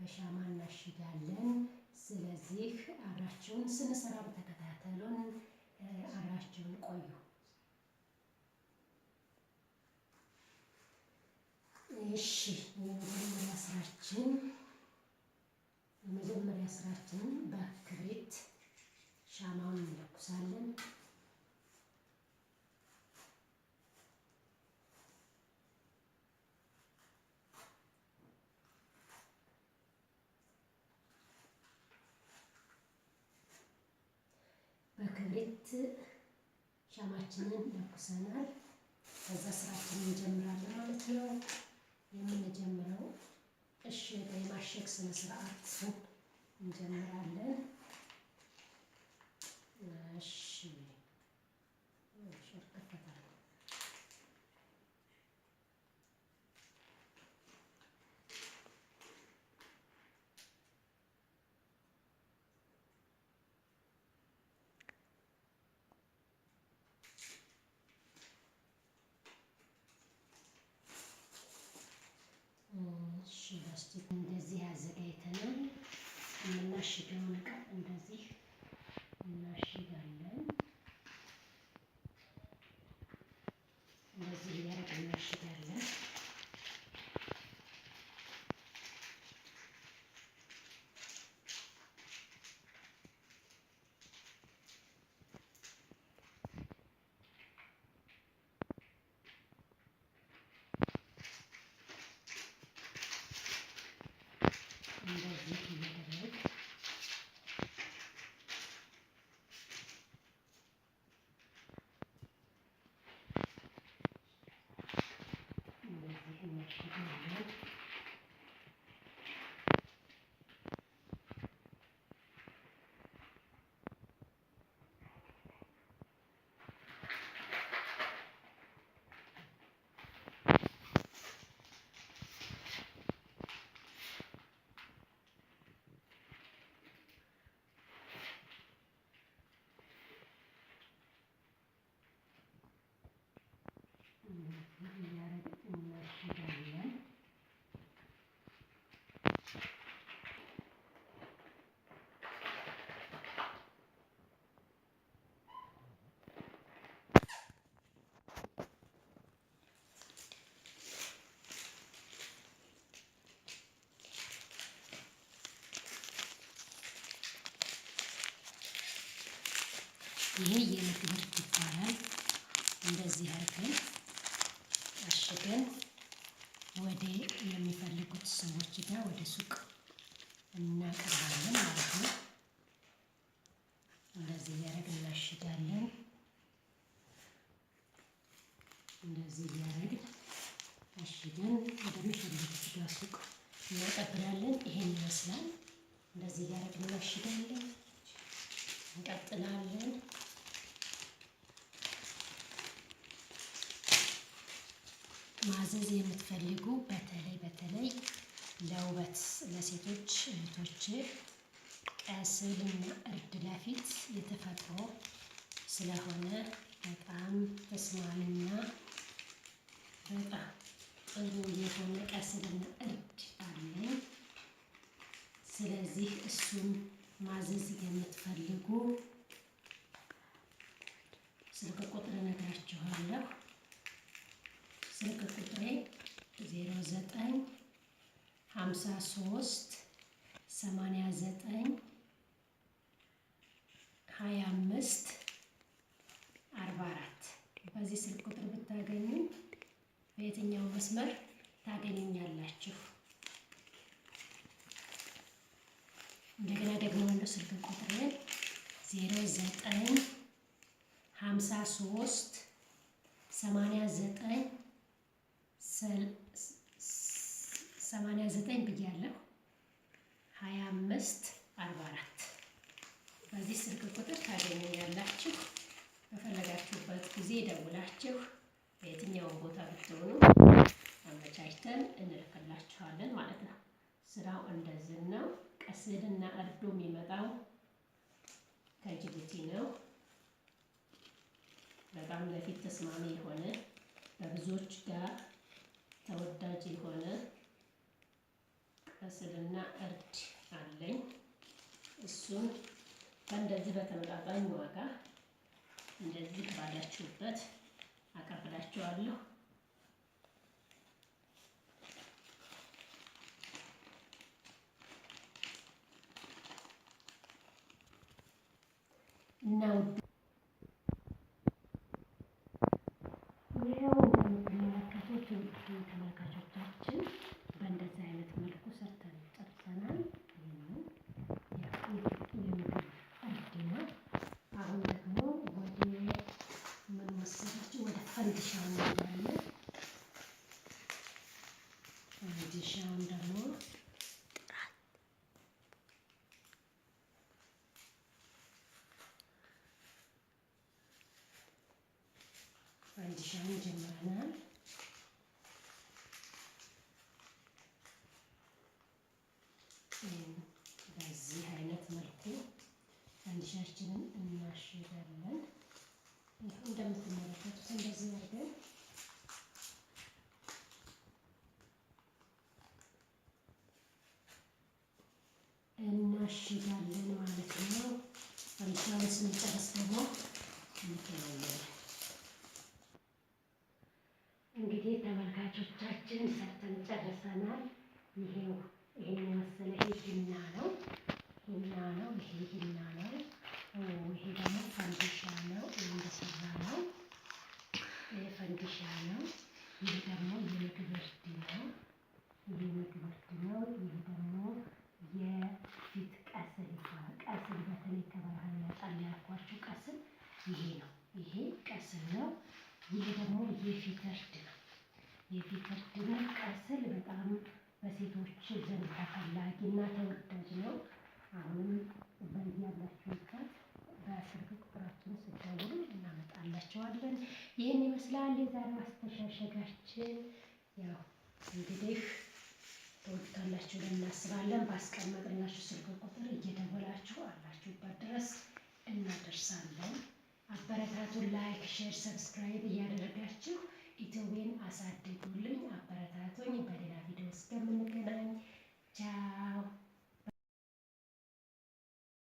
በሻማ እናሽጋለን። ስለዚህ አብራችሁን ስንሰራ በተከታተሉን፣ አብራችሁን ቆዩ። እሺ የመጀመሪያ ስራችን በክብሪት ሻማውን እንለኩሳለን። በክብሪት ሻማችንን ለኩሰናል። ከዛ ስራችንን እንጀምራለን ማለት ነው። የምንጀምረው የማሸግ ስነ ስርዓት እንጀምራለን። ላስቲክ እንደዚህ አዘጋጅተናል። የምናሽገውን እቃ እንደዚህ እናሽጋለን። እንደዚህ እያደረግን እናሽጋለን። እንደዚህ እያደረግን እንደዚህ እናሽጋለን። ይሄ የክብሪት ይባላል። እንደዚህ አድርገን አሽገን ወደ የሚፈልጉት ሰዎች ጋር ወደ ሱቅ እናቀርባለን ማለት ነው። እንደዚህ እያደረግን እናሽጋለን። እንደዚህ እያደረግን አሽገን ወደሚፈልጉት ጋር ሱቅ እናቀርባለን። ይሄን ይመስላል። እንደዚህ እያደረግን እናሽጋለን። እንቀጥላለን። ማዘዝ የምትፈልጉ በተለይ ለውበት ለሴቶች እህቶች ቀስልና እርድ ለፊት የተፈጥሮ ስለሆነ በጣም ተስማሚና በጣም ጥሩ የሆነ ቀስልና እርድ አለኝ። ስለዚህ እሱን ማዘዝ የምትፈልጉ ስልክ ቁጥር እነግራችኋለሁ። ስልክ ቁጥሬ 0953892544 በዚህ ስልክ ቁጥር ብታገኙ በየትኛው መስመር ታገኙኛላችሁ። እንደገና ደግሞ ስልክ ቁጥሬ 09538989 ብያለሁ 2544 በዚህ ስልክ ቁጥር ታገኙኛላችሁ። በፈለጋችሁበት ጊዜ ደውላችሁ በየትኛውም ቦታ ብትሆኑ አመቻችተን እንልክላችኋለን ማለት ነው። ስራው እንደዚህ ነው። ቀስልና እርዱ የሚመጣው ከጅቡቲ ነው። በጣም ለፊት ተስማሚ የሆነ በብዙዎች ጋር ተወዳጅ የሆነ ከስልና እርድ አለኝ። እሱን በእንደዚህ በተመጣጣኝ ዋጋ እንደዚህ ባላችሁበት አቀብላችኋለሁ። እና ይኸው እንደምትመለከቱት ተመልካቾቻችን በእንደዚህ አይነት መልኩ ሰርተን ጨርሰናል። የምግብ እርድ ነው። አሁን ደግሞ ወደ ምን መሰላችሁ? ወደ ፈንዲሻው እንሄዳለን። ፈንዲሻውን ደግሞ ፈንዲሻውን ጀምረናል። በዚህ አይነት መልኩ ፈንዲሻችንን እናሽጋለን። እንደምትመለከቱት እንደዚህ አድርገን እናሽጋለን ማለት ነው። ፈንዲሻውን ስንጨርስ ደግሞ እንገናኛለን። እንግዲህ ተመልካቾቻችን ሰርተን ጨርሰናል። ይሄው ይሄን የመሰለ ሂና ነው። ይሄ ሂና ነው። ይሄ ደግሞ ፈንዲሻ ነው። እንደሰራ ነው። ይሄ ፈንዲሻ ነው። ይሄ ደግሞ የምግብ እርድ ነው። ይሄ ምግብ እርድ ነው። ይሄ ደግሞ የፊት ቀስል ይባላል። ቀስል በተለይ ከባህል ይመጣል ያልኳችሁ ቀስል ይሄ ነው። ይሄ ቀስል ነው። ይሄ ደግሞ የፊት እርድ ነው። የፊት እርድ ነው። ቀስል በጣም በሴቶች ዘንድ ተፈላጊ እና ተወዳጅ ነው። አሁንም በያላችሁበት በስልክ ቁጥራችን ስትደውሉ እናመጣላችኋለን። ይህን ይመስላል የዛሬው አስተሻሸጋችን። ያው እንግዲህ ተወዱታላችሁ ብለን እናስባለን። ባስቀመጥላችሁ ስልክ ቁጥር እየደወላችሁ አላችሁበት ድረስ እናደርሳለን። አበረታቱን። ላይክ፣ ሼር፣ ሰብስክራይብ እያደረጋችሁ